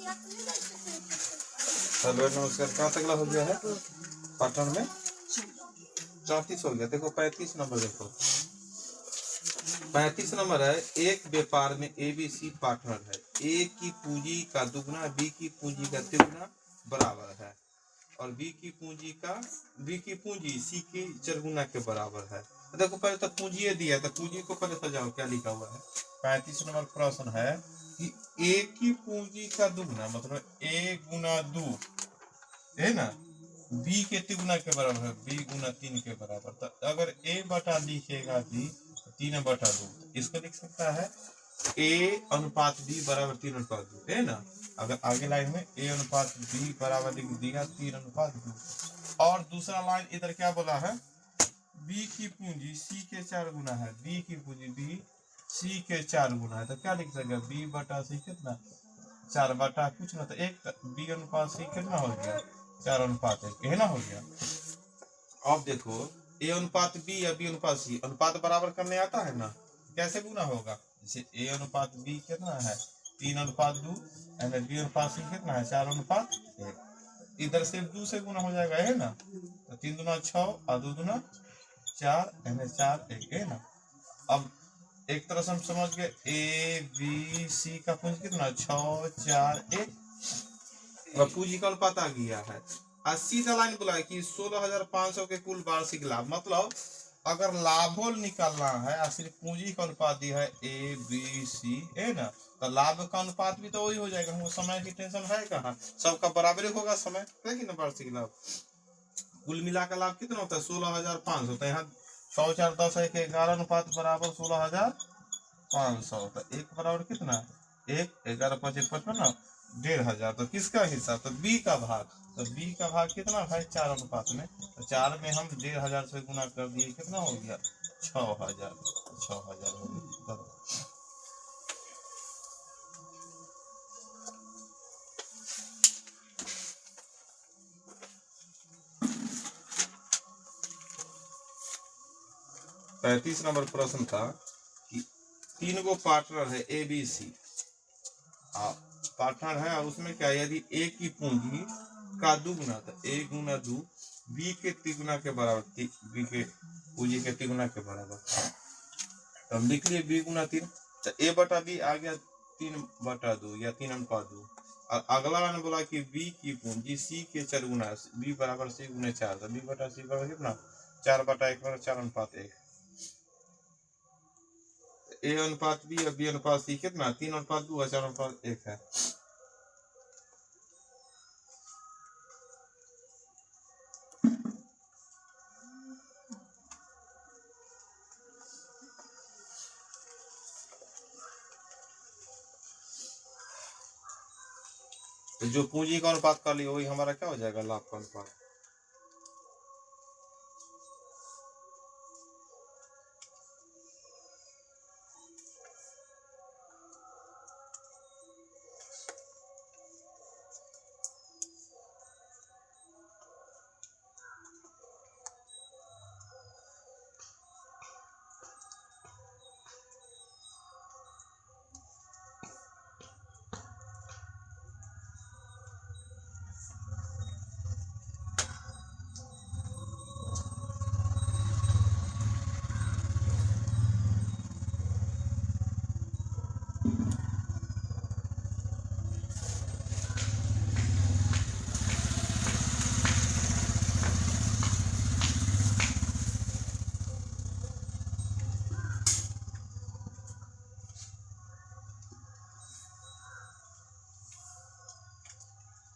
Hello नमस्कार, कहाँ तक हो गया है पार्टनर में? 34 हो गया। देखो 35 नंबर, देखो 35 नंबर है। एक व्यापार में ABC पार्टनर है। ए की पूंजी का दुगना बी की पूंजी का तिगुना बराबर है और बी की पूंजी सी की चरगुना के बराबर है। तो देखो पहले तो पूंजी दिया, तो पूंजी को पहले सजाओ। क्या लिखा हुआ है? 35 नंबर प्रश्न है कि ए की पूंजी का दुगना मतलब ए गुना 2 है ना, बी के तिगुना के बराबर है, बी गुना 3 के बराबर। तो अगर ए बटा लिखेगा बी तो 3/2, इसको लिख सकता है ए अनुपात बी बराबर 3/2, है ना। अगर आगे लाइन में ए अनुपात बी बराबर लिख दिया 3/2। और दूसरा लाइन इधर क्या बोला है? बी की पूंजी सी के 4 गुना है, बी की पूंजी बी सी के 4 गुना है। तो क्या लिख सकते? बी बटा सी कितना? 4 बटा कुछ ना, तो 1। बी अनुपात सी कितना हो गया? 4/1, है ना, हो गया। अब देखो ए अनुपात बी या बी अनुपात सी अनुपात बराबर करने आता है ना, कैसे गुना होगा? जैसे ए अनुपात बी कितना है? 3/2, यानी बी अनुपात सी कितना है? 4/1। इधर से 2 से गुना हो जाएगा, है ना। तो 3 दूना 6 और 2 दूना 4, यानी 4 1, है ना। अब एक तरह से हम समझ गए ए बी सी का पूंजी कितना? 6 4 1। पूंजी का अनुपात आ गया है। सीधा लाइन बोला है कि 16,500 के कुल वार्षिक लाभ। मतलब अगर लाभों निकालना है, सिर्फ पूंजी का अनुपात दिया है ए बी सी, है ना, तो लाभ का अनुपात भी तो वही हो जाएगा। हमको समय की टेंशन है कहाँ, सबका बराबर होगा समय, है कि ना। वार्षिक लाभ कुल मिला का लाभ कितना होता है? 16,500। तो यहाँ 100 4 10 1 11 अनुपात बराबर 16,500। तो एक बराबर कितना? 1 11 5 55, 1,500। तो किसका हिस्सा? तो बी का भाग। तो बी का भाग कितना है? 4 अनुपात में। तो 4 में हम 1,500 से गुना कर दिए, कितना हो गया? 6,000। 6,000 हो गया। 35 नंबर प्रश्न था कि 3 गो पार्टनर है ए बी सी पार्टनर है, और उसमें क्या, यदि ए की पूंजी का दुगुना, तो ए गुना 2 बी के तिगुना के बराबर, बी के पूंजी के तिगुना के बराबर। तो हम लिख लिए बी गुना 3। तो ए बटा बी आ गया 3/2 या 3/2। और अगला मैंने बोला कि बी की पूंजी सी के 4 गुना, बी बराबर सी गुना 4। तो बी बटा सी बराबर कितना? 4/1 बराबर 4/1। ए अनुपात बी और बी अनुपात सी कितना? 3/2 और 4/1 है। तो जो पूंजी का अनुपात कर लिया वही हमारा क्या हो जाएगा? लाभ का अनुपात।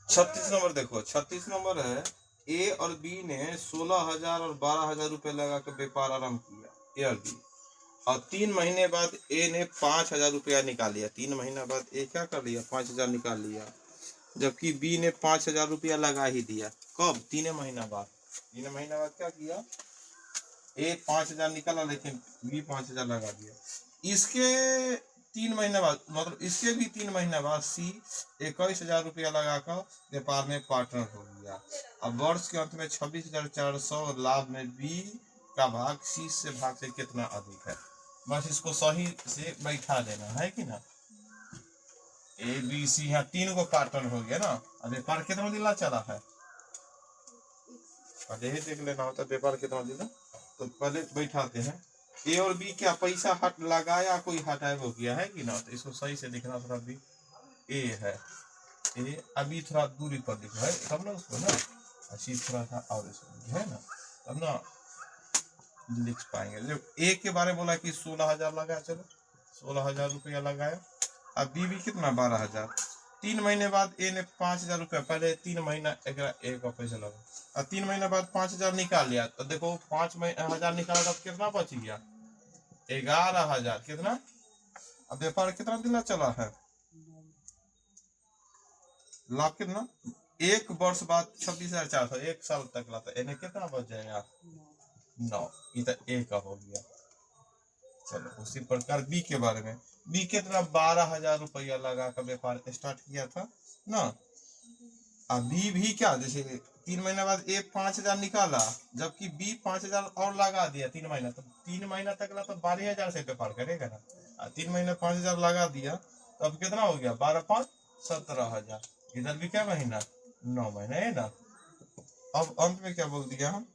छत्तीस नंबर देखो, 36 नंबर है। ए और बी ने 16,000 और 12,000 रुपए लगा कर व्यापार आरंभ किया, ए और बी। और 3 महीने बाद ए ने 5,000 रुपया निकाल लिया। 3 महीना बाद ए क्या कर लिया? 5,000 निकाल लिया। जबकि बी ने 5,000 रुपया लगा ही दिया। कब? 3 महीना बाद। 3 महीना बाद क्या किया? ए 5,000 निकाला, लेकिन बी 5,000 लगा दिया। इसके 3 महीने बाद, मतलब इसके भी 3 महीने बाद सी 21,000 रुपया लगाकर व्यापार में पार्टनर हो गया। अब वर्ष के अंत में 26,400 लाभ में बी का भाग सी से भाग से कितना अधिक है? बस इसको सही से बैठा देना है कि ना। ए बी सी, यहाँ 3 को पार्टनर हो गया ना। अब व्यापार कितना दिन चला है, पहले ही देख लेना होता व्यापार कितना दिन। तो पहले बैठाते हैं ए और बी, क्या पैसा हट लगाया कोई हटाए हो गया है कि ना, तो इसको सही से लिखना थोड़ा भी। ए है, ए अभी थोड़ा दूरी पर लिखा है तब ना उसको ना अच्छी थोड़ा सा और इसको है ना, तब ना लिख पाएंगे। जब ए के बारे में बोला कि 16,000 लगाया, चलो 16,000 रुपया लगाया। अब बी भी कितना 12,000। 3 महीने बाद ए ने 5,000 रुपया, पहले 3 महीना एक का पैसा लगा, और 3 महीने बाद 5,000 निकाल लिया। तो देखो 5,000 निकाला तब कितना बच गया 11,000। कितना, अब व्यापार कितना दिन चला है, लाभ कितना, 1 वर्ष बाद 26,400, 1 साल तक लाता, इन्हें कितना बच जाएगा 9। इधर ए का हो गया। चलो उसी प्रकार बी के बारे में, बी कितना 12,000 रुपया लगा कर व्यापार स्टार्ट किया था ना। अभी भी क्या, जैसे 3 महीने बाद ए 5,000 निकाला, जबकि बी 5,000 और लगा दिया 3 महीना, तो 3 महीना तक ला तो 12,000 से व्यापार करेगा ना। 3 महीने 5,000 लगा दिया, तो अब कितना हो गया 12 5 17,000। इधर भी क्या महीना 9 महीने है ना। अब अंत में क्या बोल दिया हम,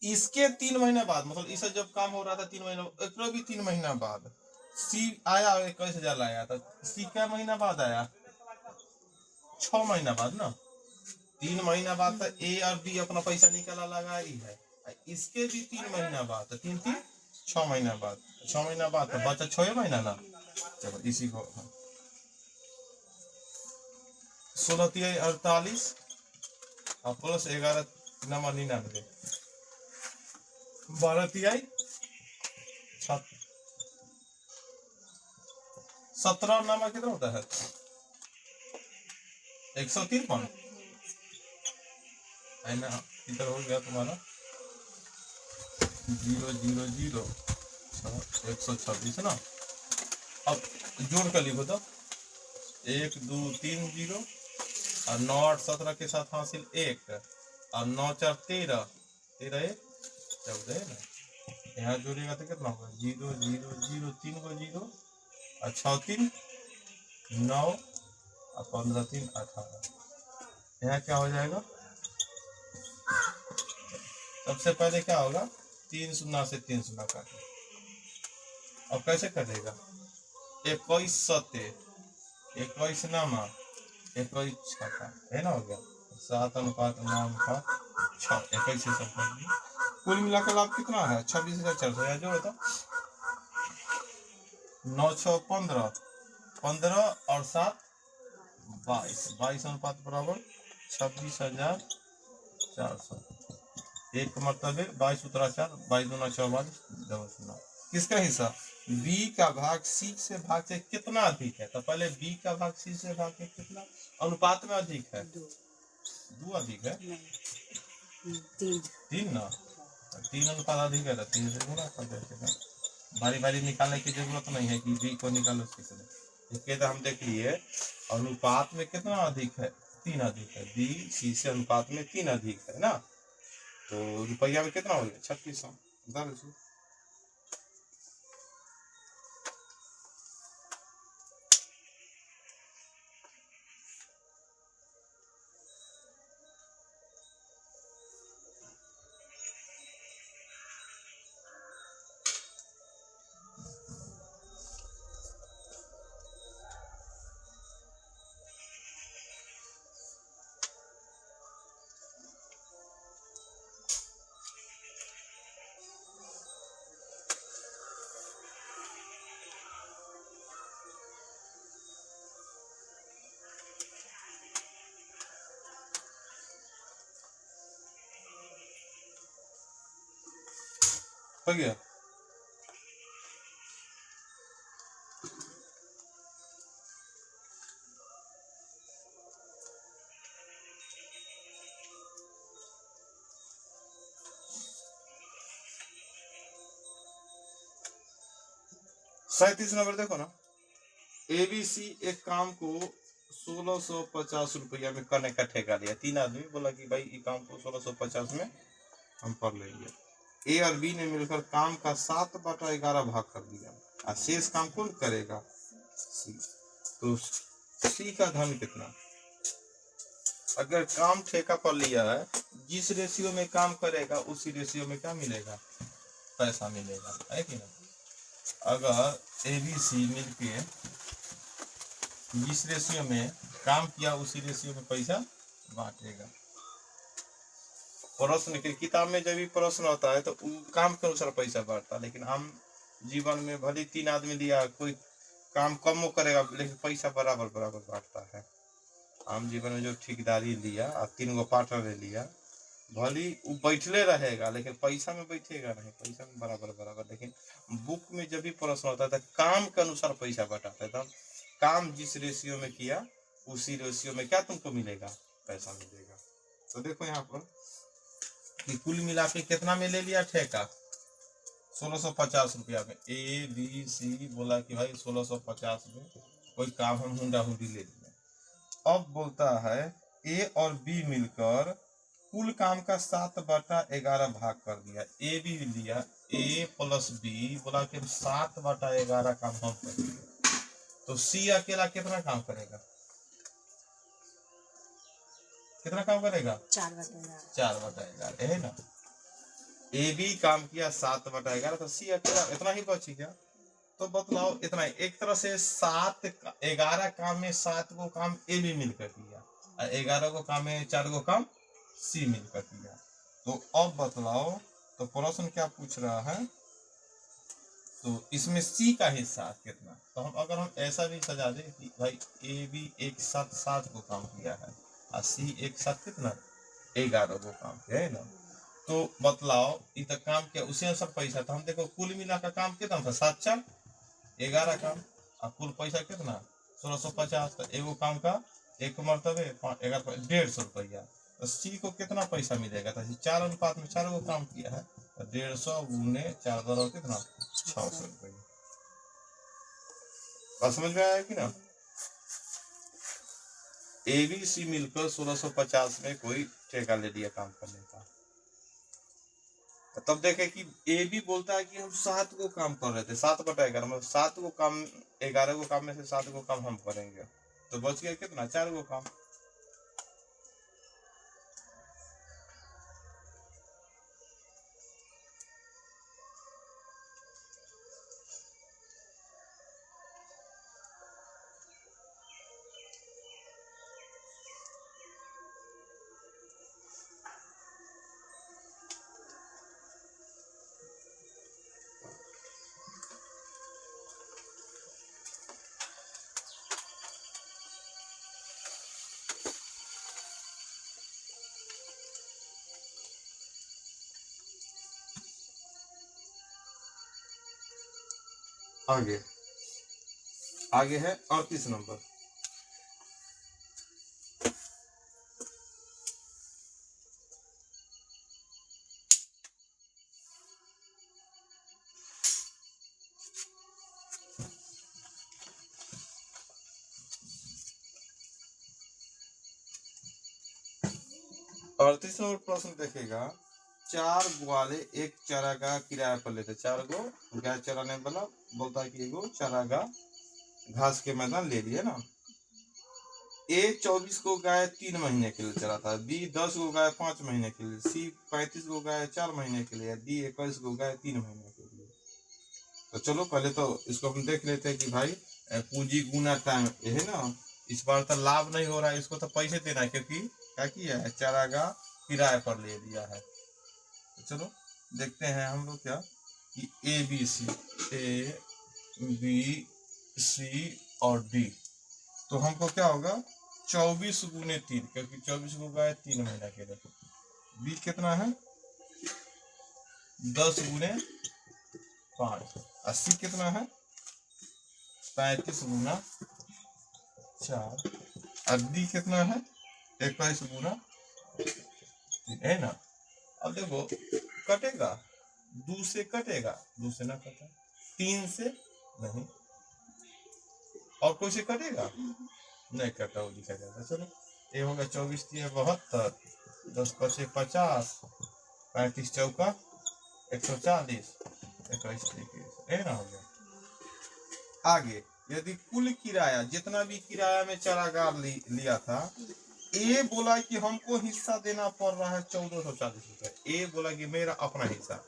इसके 3 महीने बाद, मतलब इससे जब काम हो रहा था 3 महीना, एक भी 3 महीना बाद सी आया 21,000 लाया था। सी क्या महीना बाद आया 6 महीना बाद ना। 3 महीना बाद तो ए और बी अपना पैसा निकाला लगा ही है, इसके भी 3 महीना बाद, 3 3 6 महीना बाद, 6 महीना बाद तो बचा 6 महीना ना। चलो इसी को 16 3 48 और प्लस 11 नंबर 99, 12 3 17 नंबर कितना होता है 153 है ना। इधर हो गया तुम्हारा 0 0 0 126 ना। अब जोड़ कर लिखो तो 1 2 3 0 और 9 8 17 के साथ हासिल 1 और 9 4 13 13 1 14 है ना। यहाँ जोड़ेगा तो कितना होगा 0 0 0 3 को 0 और 6 3 9 और 15 3 18। यहाँ क्या हो जाएगा, सबसे पहले क्या होगा 3 शून्य से 3 शून्य काटे। अब कैसे कटेगा 21 सत्य 21 नामा 21 छठा है ना, हो गया 7 अनुपात 9 अनुपात 6 21 से सब कुल मिलाकर लाभ कितना है 26,400। जो होता 9 6 15 15 और 7 22 22 अनुपात बराबर 26,400। एक का मतलब है 22 उतरा 4 22 दूना 44 डबल शून्य। किसका हिस्सा बी का भाग सी से भाग से कितना अधिक है, तो पहले बी का भाग सी से भाग के कितना अनुपात में अधिक है 2 अधिक है 3 ना, 3 अनुपात अधिक है तो 3 से गुणा कर देते। बारी बारी निकालने की जरूरत नहीं है कि बी को निकालो सी से। इसके तो हम देख लिए अनुपात में कितना अधिक है 3 अधिक है, बी सी से अनुपात में 3 अधिक है ना। तो रुपया में कितना हो गया 3600। हो गया सैतीस नंबर देखो ना, एबीसी एक काम को 1650 रुपया में करने का ठेका लिया। 3 आदमी बोला कि भाई ये काम को 1650 में हम कर लेंगे। ए और बी ने मिलकर काम का 7/11 भाग कर दिया और शेष काम कौन करेगा सी। तो सी का धन कितना, अगर काम ठेका पर लिया है, जिस रेशियो में काम करेगा उसी रेशियो में क्या मिलेगा, पैसा मिलेगा, है कि ना। अगर ए बी सी मिलके जिस रेशियो में काम किया उसी रेशियो में पैसा बांटेगा। प्रश्न के किताब में जब भी प्रश्न होता है तो काम के अनुसार पैसा बांटता है, लेकिन आम जीवन में भले 3 आदमी लिया, कोई काम कम करेगा लेकिन पैसा बराबर बराबर बांटता है। आम जीवन में जो ठेकेदारी लिया और 3 गो पार्टनर ले लिया, भले वो बैठले रहेगा लेकिन पैसा में बैठेगा नहीं, पैसा में बराबर बराबर। लेकिन बुक में जब भी प्रश्न होता है तो काम के अनुसार पैसा बांटाता है, तो काम जिस रेशियो में किया उसी रेशियो में क्या तुमको मिलेगा, पैसा मिलेगा। तो देखो यहाँ पर कि कुल मिला के कितना में ले लिया ठेका, 1650 रुपया में। ए बी सी बोला कि भाई 1650 में कोई काम हम हुंडा हुंडी ले लिया। अब बोलता है ए और बी मिलकर कुल काम का 7/11 भाग कर दिया। ए बी लिया, ए प्लस बी बोला कि 7/11 काम हम करेंगे। तो सी अकेला कितना काम करेगा, कितना काम करेगा, 4/11 है ना। ए बी काम किया 7/11, तो सी अकेला इतना ही बची क्या, तो बतलाओ इतना ही। एक तरह से 11 काम में 7 गो काम ए बी मिलकर किया और 11 गो काम में 4 गो काम सी मिलकर किया। तो अब बतलाओ, तो प्रश्न क्या पूछ रहा है, तो इसमें सी का हिस्सा कितना। तो हम ऐसा भी सजा दे कि भाई ए बी एक साथ 7 गो काम किया है और सी एक साथ कितना 11 गो काम किया है ना। तो बतलाओ इत काम किया उसी अनुसार पैसा। तो हम देखो कुल मिला का काम कितना था, 7×4=11 काम और कुल पैसा कितना 1650। तो एगो काम का एक मरतबे 150 रुपया। तो सी को कितना पैसा मिलेगा, तो 4 अनुपात में 4 गो काम किया है, तो 150 × 4 बराबर कितना 600 रुपया। बात समझ में आया कि ना। ए बी सी मिलकर 1650 में कोई ठेका ले लिया काम करने का। तब देखे कि ए बी बोलता है कि हम 7 गो काम कर रहे थे, 7/11 मतलब 7 गो काम, 11 गो काम में से 7 गो काम हम करेंगे, तो बच गया कितना 4 गो काम। आगे आगे है 38 नंबर। अड़तीस नंबर प्रश्न देखेगा, 4 ग्वाले एक चारागाह किराया पर लेते। 4 गो गाय चराने वाला बोलता है कि एगो चारागाह घास के मैदान ले लिए ना। ए 24 गो गाय 3 महीने के लिए चलाता है, बी 10 गो गाय 5 महीने के लिए, सी 35 गो गाय 4 महीने के लिए, डी 21 गो गाय 3 महीने के लिए। तो चलो पहले तो इसको हम देख लेते हैं कि भाई पूंजी गुना टाइम है ना। इस बार तो लाभ नहीं हो रहा है, इसको तो पैसे देना है क्योंकि क्या किया है, चारागाह किराए पर ले लिया है। तो चलो देखते हैं हम लोग क्या कि ए बी सी और डी। तो हमको क्या होगा 24 × 3, क्योंकि 24 गो गाय 3 महीना के लिए। बी कितना है 10 × 5 और सी कितना है 35 × 4 और डी कितना है 21 × 3 है ना। अब देखो कटेगा, 2 से कटेगा, 2 से ना कटा, 3 से नहीं, और कोई से कटेगा नहीं कटा, वो लिखा जाता। चलो ये होगा 24 × 3 = 72, 10 × 5 = 50, 35 × 4 = 140, 21 × 3 है ना, हो गया। आगे यदि कुल किराया जितना भी किराया में चारागार लिया था, ए बोला कि हमको हिस्सा देना पड़ रहा है 1440 रुपए। ए बोला कि मेरा अपना हिस्सा,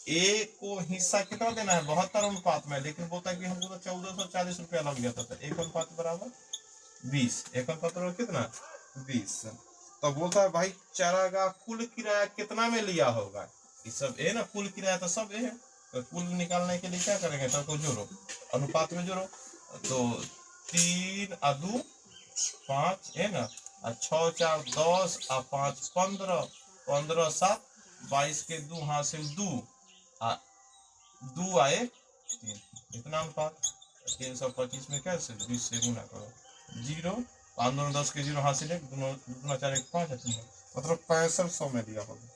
ए को हिस्सा कितना देना है 72 अनुपात में, लेकिन बोलता है कि हमको तो 1440 रुपया लग जाता था। 1 अनुपात बराबर 20, 1 अनुपात बराबर कितना 20। तो बोलता है भाई चारागाह कुल किराया कितना में लिया होगा, ये सब है ना, कुल किराया तो सब है। तो कुल निकालने के लिए क्या करेंगे, सबको जोड़ो, अनुपात में जोड़ो। तो 3 और 2 5 है ना, और 6 4 10 और 5 15, 15 7 22 के 2 हासिल 2 2 आए 3, इतना अनुपात। 325 में कैसे 20 से गुना करो, 0 5 2 10 के 0 हासिल 1, 2 4 1 5 मतलब 6500 में दिया होगा।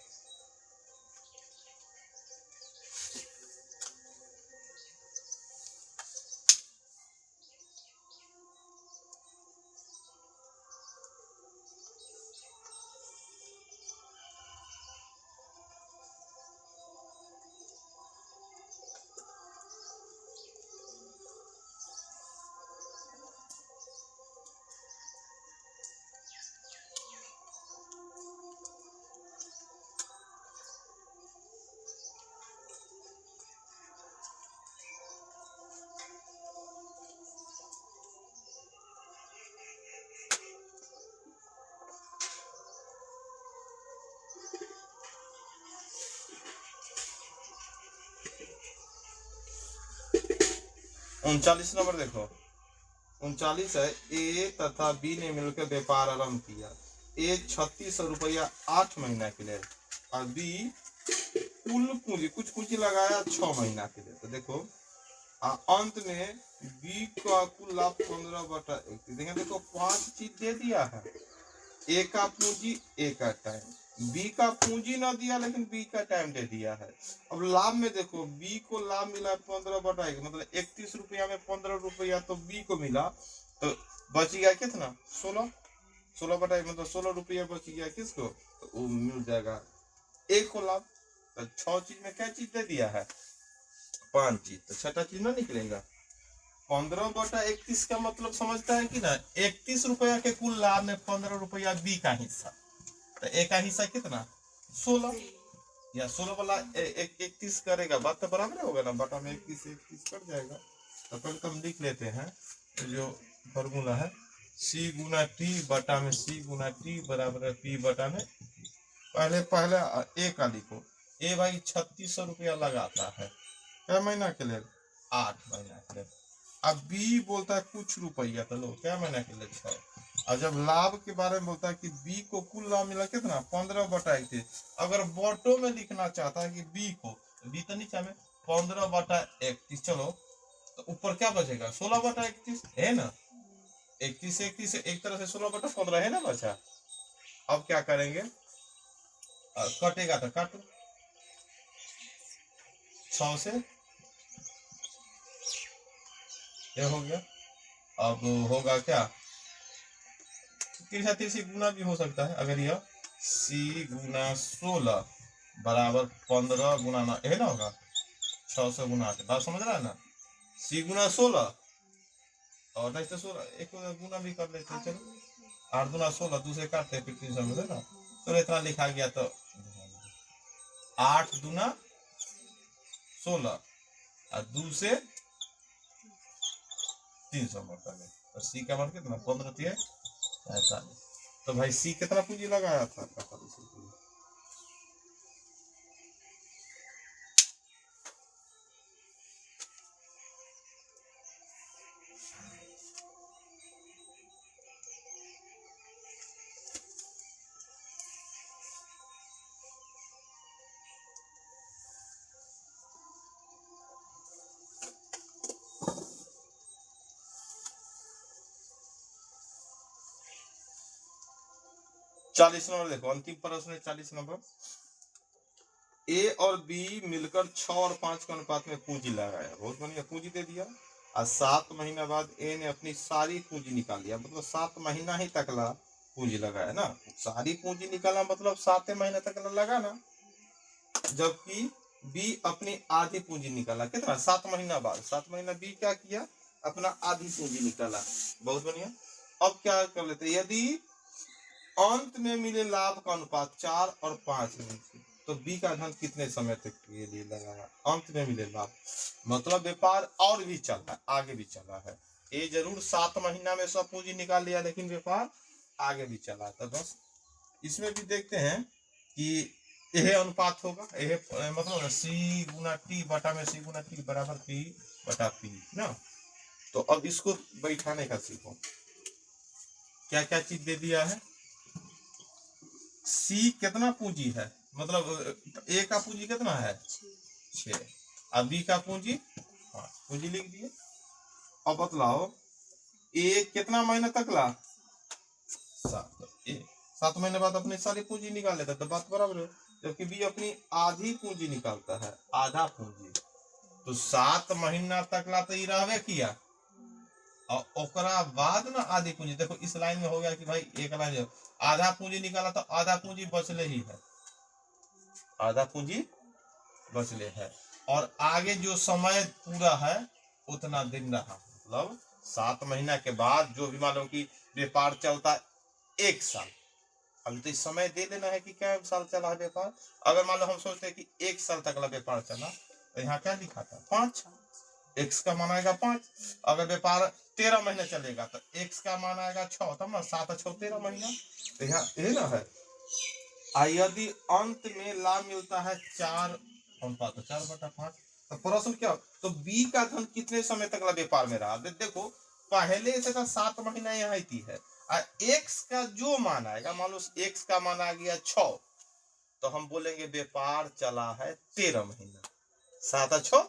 उनचालीस नंबर देखो, 39 है। ए तथा बी ने मिलकर व्यापार आरंभ किया। ए 3600 रुपया 8 महीना के लिए, और बी कुल पूंजी कुछ पूंजी लगाया 6 महीना के लिए। तो देखो अंत में बी का कुल लाभ 15/1। देखो 5 चीज दे दिया है, ए का पूंजी, ए का टाइम, बी का पूंजी ना दिया लेकिन बी का टाइम दे दिया है। अब लाभ में देखो बी को लाभ मिला 15/1, मतलब 31 रुपया में 15 रुपया तो बी को मिला, तो बच गया कितना 16, 16/1 मतलब 16 रुपया बच गया किसको, तो वो मिल जाएगा ए को लाभ। तो 6 चीज में क्या चीज दे दिया है 5 चीज, तो 6टा चीज ना निकलेगा। 15/31 का मतलब समझता है कि ना, 31 रुपया के कुल लाभ में 15 रुपया बी का हिस्सा, तो ए का हिस्सा कितना 16, या 16 वाला 31 करेगा, बात तो बराबर होगा ना, बटा में 31 31 कट जाएगा। तो पहले तो हम लिख लेते हैं जो फॉर्मूला है, सी गुना टी बटा में सी गुना टी बराबर है पी बटा में। पहले ए का लिखो, ए भाई 3600 रुपया लगाता है, क्या महीना के लिए 8 महीना के लिए। अब बी बोलता है कुछ रुपया, तो लो क्या महीना के लिए 6। और जब लाभ के बारे में बोलता है कि बी को कुल लाभ मिला कितना 15/31। अगर बॉटो में लिखना चाहता है कि बी को, बी तो नीचे में 15/31, चलो तो ऊपर क्या बचेगा 16/31 है ना, 31 से 31 एक तरह से 16/15 है ना बचा। अब क्या करेंगे, कटेगा तो काटो, 100 से ये हो गया। अब होगा क्या, तिरछा तिरछी गुना भी हो सकता है। अगर यह सी गुना 16 बराबर 15 गुना ना, है ना होगा 600 गुना 8, बात समझ रहा है ना, सी गुना 16 और नहीं तो 16 एक गुना भी कर लेते हैं, चलो 8 दूना 16, दूसरे काटते हैं फिर 300 में ना, तो इतना लिखा गया। तो 8 दूना 16 और 2 से 300 मतलब, और सी का मान कितना 15 × 45। तो भाई सी कितना पूंजी लगाया था 45 रुपये। 40 नंबर देखो, अंतिम प्रश्न है 40 नंबर। ए और बी मिलकर 6 और 5 के अनुपात में पूंजी लगाया, बहुत बढ़िया पूंजी दे दिया। और 7 महीना बाद ए ने अपनी सारी पूंजी निकाल लिया, मतलब 7 महीना ही तकला पूंजी लगाया ना, सारी पूंजी निकाला मतलब 7 महीना तक लगा ना। जबकि बी अपनी आधी पूंजी निकाला कितना 7 महीना बाद। 7 महीना बी क्या किया अपना आधी पूंजी निकाला, बहुत बढ़िया। अब क्या कर लेते हैं, यदि अंत में मिले लाभ का अनुपात 4 और 5 में से, तो बी का धन कितने समय तक के लिए लगाया। अंत में मिले लाभ मतलब व्यापार और भी चल रहा है, आगे भी चला है। ये जरूर 7 महीना में सब पूंजी निकाल लिया, लेकिन व्यापार आगे भी चला। तो बस इसमें भी देखते हैं कि यह अनुपात होगा, यह मतलब सी गुना टी बटा में सी गुना टी बराबर पी बटा पी ना। तो अब इसको बैठाने का सीखो, क्या क्या चीज दे दिया है। सी कितना पूंजी है, मतलब ए का पूंजी कितना है 6, अब बी का पूंजी 5, पूंजी लिख दिए। अब बतलाओ ए कितना महीना तक ला 7, 7 महीने बाद अपनी सारी पूंजी निकाल लेता, तो बात बराबर है। जबकि बी अपनी आधी पूंजी निकालता है, आधा पूंजी। तो 7 महीना तक ला तो रहबे किया, और ओकरा बाद ना आधी पूंजी। देखो इस लाइन में हो गया कि भाई एक लाइन आधा पूंजी निकाला, तो आधा पूंजी बचले ही है, आधा पूंजी बचले है। और आगे जो समय पूरा है उतना दिन रहा, मतलब 7 महीना के बाद जो भी मान लो कि व्यापार चलता 1 साल, अभी तो इस समय दे देना है कि क्या साल चला है व्यापार। अगर मान लो हम सोचते हैं कि 1 साल तक व्यापार चला, तो यहाँ क्या लिखा था 5, एक्स का मान आएगा 5। अगर व्यापार 13 महीने चलेगा तो एक्स का मान आएगा 6, तब ना 7 6 13 महीना, तो यहाँ यही ना है। यदि अंत में लाभ मिलता है 4 अनुपात 4/5, तो प्रश्न क्या, तो बी का धन कितने समय तक व्यापार में रहा। देखो पहले से तो 7 महीना यहाँ ही है, एक्स का जो मान आएगा, मान लो एक्स का मान आ गया 6, तो हम बोलेंगे व्यापार चला है 13 महीना, 7 6।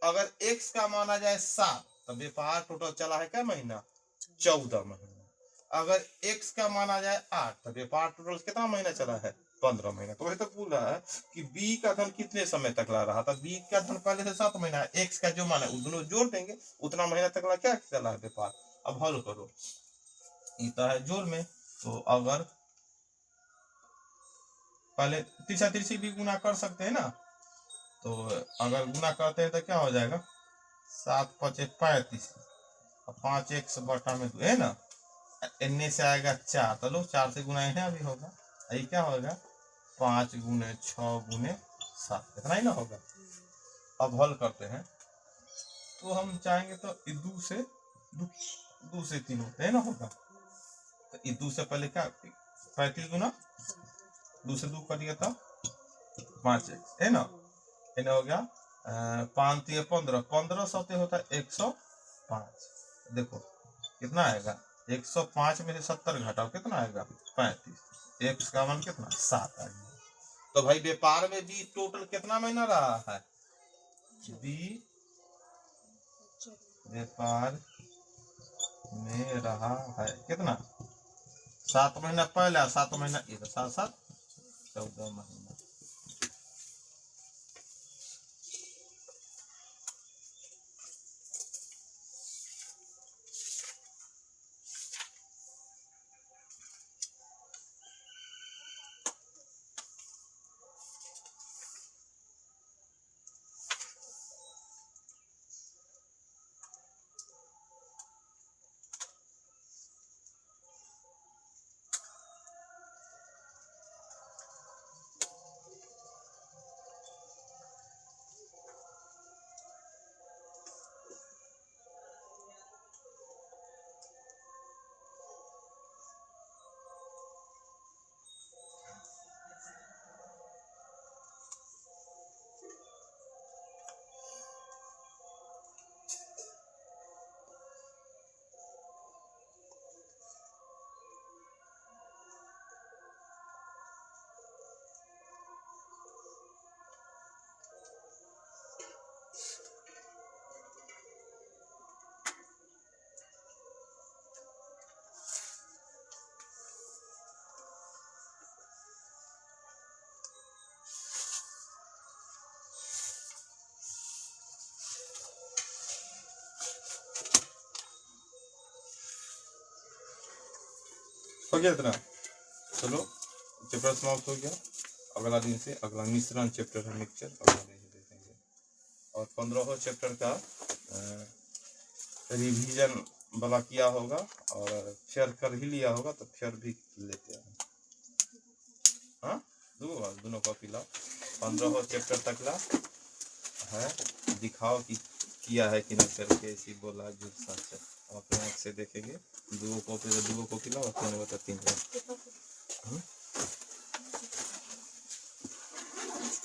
अगर एक्स का माना जाए 7, तो व्यापार टोटल चला है क्या महीना 14 महीना। अगर एक्स का माना जाए 8, तो व्यापार टोटल कितना महीना चला है 15 महीना। तो वही तो पूछ रहा है कि बी का धन कितने समय तक ला रहा था। बी का धन पहले से 7 महीना है, एक्स का जो माना है दोनों जोड़ देंगे, उतना महीना तक ला क्या चला है व्यापार। अब हल करो, इतना है जोड़ में, तो अगर पहले तीसरा तीसरी भी गुना कर सकते हैं ना, तो अगर गुना करते हैं तो क्या हो जाएगा 7 5 35, 5 एक्स बटा में 2 है ना, इनने से आएगा 4, तो लो 4 से गुना यहाँ भी होगा, ये क्या होगा 5 गुने 6 गुने 7, इतना ही ना होगा। अब हल करते हैं, तो हम चाहेंगे तो 2 से 3 होते है ना होगा, तो 2 से पहले क्या 35 गुना 2 से 2 करिए तो 5 एक्स है ना, इन्हें हो गया 5 3 15, 15 सौते होता है 105। देखो कितना आएगा 105 में से 70 घटाओ कितना आएगा 35, एक्स का मान कितना 7 आएगा। तो भाई व्यापार में भी टोटल कितना महीना रहा है, बी व्यापार में रहा है कितना 7 महीना पहले, 7 महीना ये 7 7 14 महीना। हो गया इतना, चलो चैप्टर समाप्त हो गया। अगला दिन से अगला मिश्रण चैप्टर है मिक्सचर, अगला दिन से देखेंगे। और 15वां चैप्टर का रिवीजन वाला किया होगा और फेयर कर ही लिया होगा तो फेयर भी लेते हैं। हाँ दोनों कॉपी लाओ, 15 चैप्टर तक ला है, दिखाओ कि किया है कि नहीं करके, ऐसी बोला झूठ सच है। अपने आँख से देखेंगे, 2 कॉपी लाओ, 3 बता 3